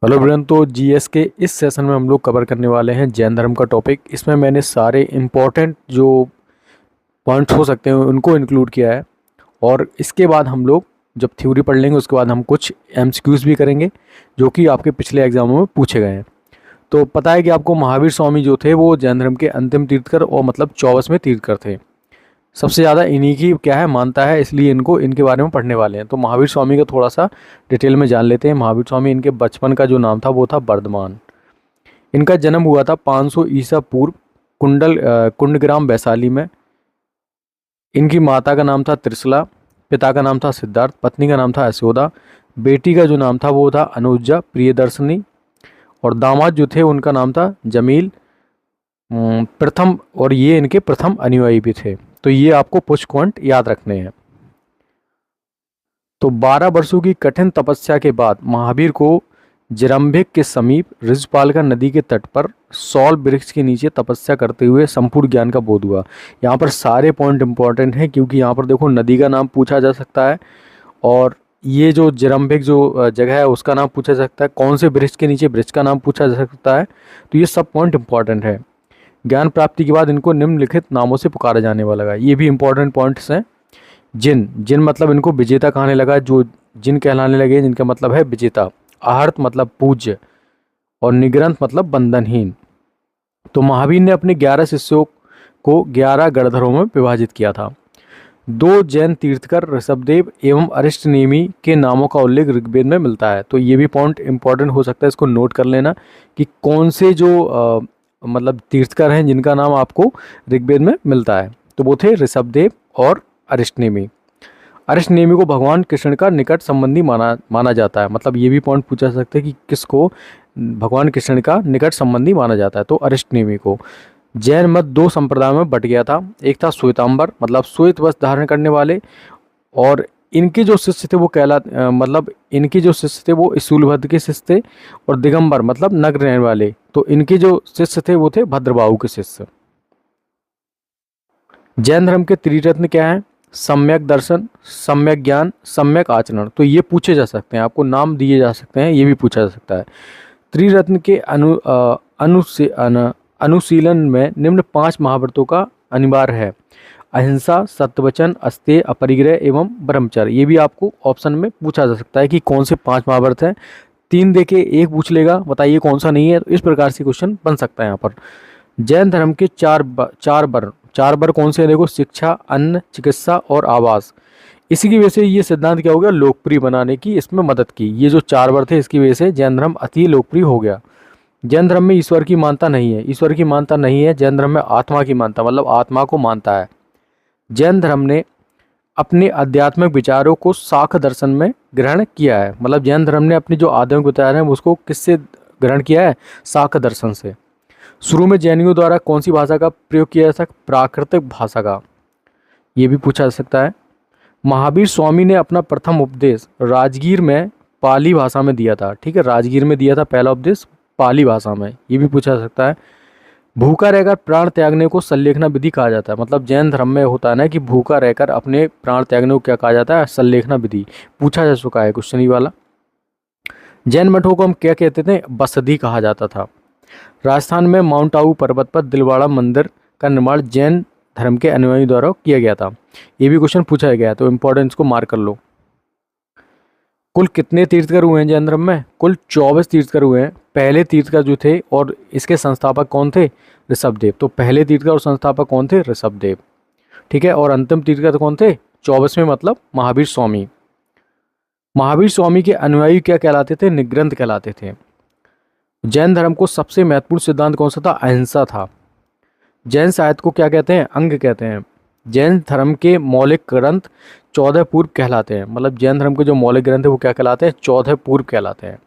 Hello ब्रन। तो GS के इस सेशन में हम लोग कवर करने वाले हैं जैन धर्म का टॉपिक। इसमें मैंने सारे इम्पोर्टेंट जो पॉइंट्स हो सकते हैं उनको इंक्लूड किया है। और इसके बाद हम लोग जब थ्योरी पढ़ लेंगे उसके बाद हम कुछ एमसीक्यूज भी करेंगे जो कि आपके पिछले एग्जामों में पूछे गए हैं। तो पता है कि आपको महावीर स्वामी जो थे वो जैन धर्म के अंतिम तीर्थकर और मतलब 24वें तीर्थकर थे। सबसे ज़्यादा इन्हीं की क्या है मानता है, इसलिए इनको इनके बारे में पढ़ने वाले हैं। तो महावीर स्वामी का थोड़ा सा डिटेल में जान लेते हैं। महावीर स्वामी, इनके बचपन का जो नाम था वो था वर्धमान। इनका जन्म हुआ था 500 ईसा पूर्व कुंडग्राम वैशाली में। इनकी माता का नाम था त्रिशला, पिता का नाम था सिद्धार्थ, पत्नी का नाम था यशोदा, बेटी का जो नाम था वो था अनुजा प्रियदर्शनी, और दामाद जो थे उनका नाम था जमील प्रथम, और ये इनके प्रथम अनुयायी भी थे। तो ये आपको कुछ पॉइंट याद रखने हैं। तो 12 वर्षों की कठिन तपस्या के बाद महावीर को जरंभिक के समीप ऋजपालका नदी के तट पर सौल वृक्ष के नीचे तपस्या करते हुए संपूर्ण ज्ञान का बोध हुआ। यहाँ पर सारे पॉइंट इंपॉर्टेंट हैं क्योंकि यहाँ पर देखो नदी का नाम पूछा जा सकता है, और ये जो जरंभिक जो जगह है उसका नाम पूछा जा सकता है, कौन से वृक्ष के नीचे वृक्ष का नाम पूछा जा सकता है। तो ये सब पॉइंट इंपॉर्टेंट है। ज्ञान प्राप्ति के बाद इनको निम्नलिखित नामों से पुकारा जाने वाला है, ये भी इंपॉर्टेंट पॉइंट्स हैं। जिन जिन मतलब इनको विजेता कहने लगा, जो जिन कहलाने लगे जिनका मतलब है विजेता। आहर्त मतलब पूज्य, और निग्रंथ मतलब बंधनहीन। तो महावीर ने अपने 11 शिष्यों को 11 गणधरों में विभाजित किया था। 2 जैन तीर्थकर ऋषभदेव एवं अरिष्टनेमी के नामों का उल्लेख ऋग्वेद में मिलता है। तो ये भी पॉइंट इंपॉर्टेंट हो सकता है, इसको नोट कर लेना कि कौन से जो मतलब तीर्थकर हैं जिनका नाम आपको ऋग्वेद में मिलता है। तो वो थे ऋषभदेव और अरिष्टनेमी। अरिष्टनेमी को भगवान कृष्ण का निकट संबंधी माना जाता है। मतलब ये भी पॉइंट पूछा जा सकता है कि किसको भगवान कृष्ण का निकट संबंधी माना जाता है। तो अरिष्टनेमी को। जैन मत 2 संप्रदायों में बट गया था। एक था श्वेतांबर मतलब श्वेत वस्त्र धारण करने वाले, और इनके जो शिष्य थे वो मतलब इनके जो शिष्य थे वो स्थूलभद्र के शिष्य थे, और दिगंबर मतलब नग्न रहने वाले, तो इनके जो शिष्य थे वो थे भद्रबाहु के शिष्य। जैन धर्म के त्रिरत्न क्या हैं? सम्यक दर्शन, सम्यक ज्ञान, सम्यक आचरण। तो ये पूछे जा सकते हैं, आपको नाम दिए जा सकते हैं, ये भी पूछा जा सकता है। त्रिरत्न के अनुशीलन में निम्न 5 महाव्रतों का अनिवार्य है: अहिंसा, सत्यवचन, अस्तेय, अपरिग्रह एवं ब्रह्मचर्य। ये भी आपको ऑप्शन में पूछा जा सकता है कि कौन से 5 महाव्रत हैं। 3 देके 1 पूछ लेगा, बताइए कौन सा नहीं है। तो इस प्रकार से क्वेश्चन बन सकता है यहाँ पर। जैन धर्म के 4 वर कौन से हैं? देखो, शिक्षा, अन्न, चिकित्सा और आवास। इसी की वजह से ये सिद्धांत क्या हो गया, लोकप्रिय बनाने की इसमें मदद की। ये जो 4 वर थे इसकी वजह से जैन धर्म अति लोकप्रिय हो गया। जैन धर्म में ईश्वर की मानता नहीं है, ईश्वर की मानता नहीं है। जैन धर्म में आत्मा की मानता, मतलब आत्मा को मानता है। जैन धर्म ने अपने आध्यात्मिक विचारों को शाक्त दर्शन में ग्रहण किया है। मतलब जैन धर्म ने अपनी जो आध्यात्मिक विचार हैं उसको किससे ग्रहण किया है? शाक्त दर्शन से। शुरू में जैनियों द्वारा कौन सी भाषा का प्रयोग किया जा सकता? प्राकृतिक भाषा का। ये भी पूछा जा सकता है। महावीर स्वामी ने अपना प्रथम उपदेश राजगीर में पाली भाषा में दिया था। ठीक है, राजगीर में दिया था पहला उपदेश पाली भाषा में। ये भी पूछा जा सकता है। भूखा रहकर प्राण त्यागने को सल्लेखना विधि कहा जाता है। मतलब जैन धर्म में होता है ना कि भूखा रहकर अपने प्राण त्यागने को क्या कहा जाता है? सल्लेखना विधि। पूछा जा चुका है क्वेश्चन ये वाला। जैन मठों को हम क्या कहते थे? बसदी कहा जाता था। राजस्थान में माउंट आबू पर्वत पर दिलवाड़ा मंदिर का निर्माण जैन धर्म के अनुयायियों द्वारा किया गया था। ये भी क्वेश्चन पूछा गया है, तो इम्पोर्टेंस को मार्क कर लो। कुल कितने तीर्थकर हुए हैं जैन धर्म में? कुल 24 तीर्थकर हुए हैं। पहले तीर्थकर जो थे और इसके संस्थापक कौन थे? ऋषभदेव। तो पहले तीर्थकर और संस्थापक कौन थे? ऋषभदेव। ठीक है, और अंतिम तीर्थकर कौन थे? 24वें मतलब महावीर स्वामी। महावीर स्वामी के अनुयायी क्या कहलाते थे? निग्रंथ कहलाते थे। जैन धर्म को सबसे महत्वपूर्ण सिद्धांत कौन सा था? अहिंसा था। जैन साहित्य को क्या कहते हैं? अंग कहते हैं। जैन धर्म के मौलिक ग्रंथ 14 पूर्व कहलाते हैं। मतलब जैन धर्म के जो मौलिक ग्रंथ है वो क्या कहलाते हैं? 14 पूर्व कहलाते हैं।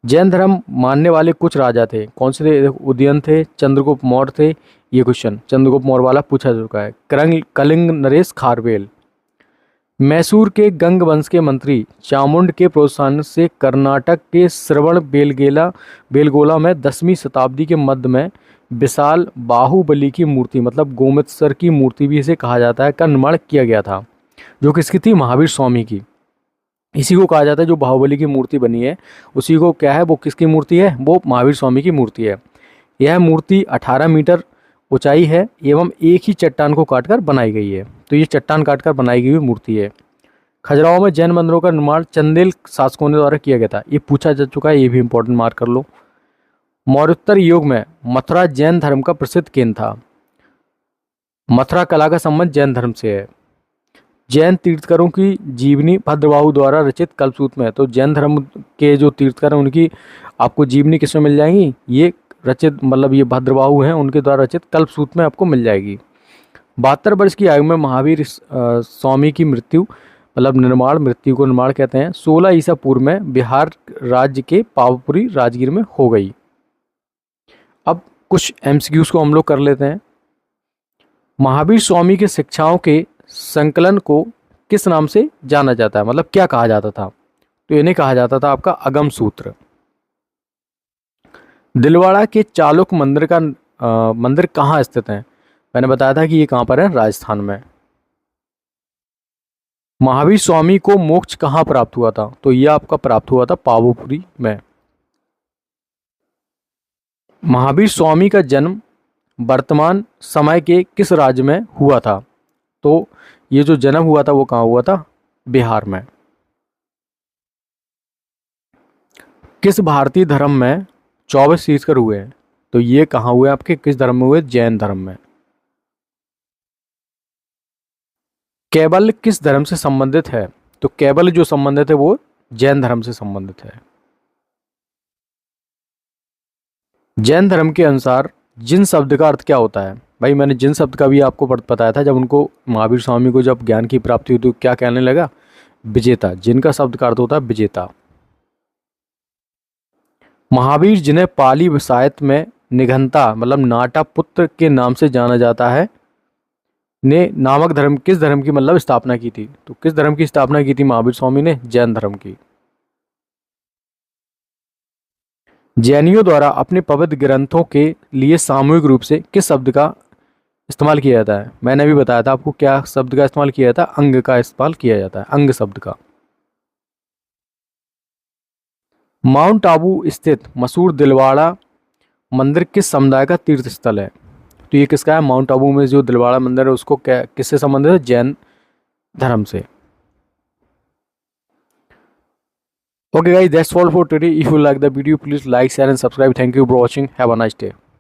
जैन धर्म मानने वाले कुछ राजा थे। कौन से थे? उदयन थे, चंद्रगुप्त मौर्य थे। ये क्वेश्चन चंद्रगुप्त मौर्य वाला पूछा जा चुका है। कलिंग नरेश खारवेल। मैसूर के गंग वंश के मंत्री चामुंड के प्रोत्साहन से कर्नाटक के श्रवण बेलगोला में 10वीं शताब्दी के मध्य में विशाल बाहुबली की मूर्ति, मतलब गोमतेश्वर की मूर्ति भी इसे कहा जाता है, का निर्माण किया गया था, जो किसकी थी? महावीर स्वामी की। इसी को कहा जाता है, जो बाहुबली की मूर्ति बनी है उसी को क्या है, वो किसकी मूर्ति है, वो महावीर स्वामी की मूर्ति है। यह मूर्ति 18 मीटर ऊंचाई है एवं एक ही चट्टान को काटकर बनाई गई है। तो ये चट्टान काटकर बनाई गई हुई मूर्ति है। खजुराहो में जैन मंदिरों का निर्माण चंदेल शासकों ने द्वारा किया गया था। ये पूछा जा चुका है, ये भी इंपॉर्टेंट मार्क कर लो। मौर्योत्तर युग में मथुरा जैन धर्म का प्रसिद्ध केंद्र था। मथुरा कला का संबंध जैन धर्म से है। जैन तीर्थकरों की जीवनी भद्रबाहु द्वारा रचित कल्पसूत्र में है। तो जैन धर्म के जो तीर्थकर हैं उनकी आपको जीवनी किसमें मिल जाएंगी, ये रचित मतलब ये भद्रबाहु हैं उनके द्वारा रचित कल्पसूत्र में आपको मिल जाएगी। 72 वर्ष की आयु में महावीर स्वामी की मृत्यु मतलब मृत्यु को निर्माण कहते हैं, 16 ईसा पूर्व में बिहार राज्य के पावापुरी राजगीर में हो गई। अब कुछ एमसीक्यूज को हम लोग कर लेते हैं। महावीर स्वामी के शिक्षाओं के संकलन को किस नाम से जाना जाता है, मतलब क्या कहा जाता था, तो इन्हें कहा जाता था आपका अगम सूत्र। दिलवाड़ा के चालुक मंदिर का मंदिर कहाँ स्थित है, मैंने बताया था कि ये कहाँ पर है, राजस्थान में। महावीर स्वामी को मोक्ष कहाँ प्राप्त हुआ था, तो यह आपका प्राप्त हुआ था पावापुरी में। महावीर स्वामी का जन्म वर्तमान समय के किस राज्य में हुआ था, तो ये जो जन्म हुआ था वो कहाँ हुआ था, बिहार में। किस भारतीय धर्म में 24 तीर्थंकर हुए हैं, तो ये कहाँ हुए आपके, किस धर्म में हुए, जैन धर्म में। कैवल्य किस धर्म से संबंधित है, तो कैवल्य जो संबंधित है वो जैन धर्म से संबंधित है। जैन धर्म के अनुसार जिन शब्द का अर्थ क्या होता है, भाई मैंने जिन शब्द का भी आपको बताया था, जब उनको महावीर स्वामी को जब ज्ञान की प्राप्ति हुई तो क्या कहने लगा, विजेता। जिनका शब्द का अर्थ होता है विजेता। महावीर जिन्हें पाली साहित्य में निघंता मतलब नाटा पुत्र के नाम से जाना जाता है, ने नामक धर्म किस धर्म की मतलब स्थापना की थी, तो किस धर्म की स्थापना की थी महावीर स्वामी ने, जैन धर्म की। जैनियों द्वारा अपने पवित्र ग्रंथों के लिए सामूहिक रूप से किस शब्द का इस्तेमाल किया जाता है, मैंने भी बताया था आपको क्या शब्द का इस्तेमाल किया जाता है, अंग का इस्तेमाल किया जाता है, अंग शब्द का। माउंट आबू स्थित मशहूर दिलवाड़ा मंदिर किस समुदाय का तीर्थ स्थल है, तो ये किसका है, माउंट आबू में जो दिलवाड़ा मंदिर है उसको क्या किससे संबंधित है, जैन धर्म से। Okay guys, that's all for today. If you like the video, please like, share and subscribe. Thank you for watching. Have a nice day.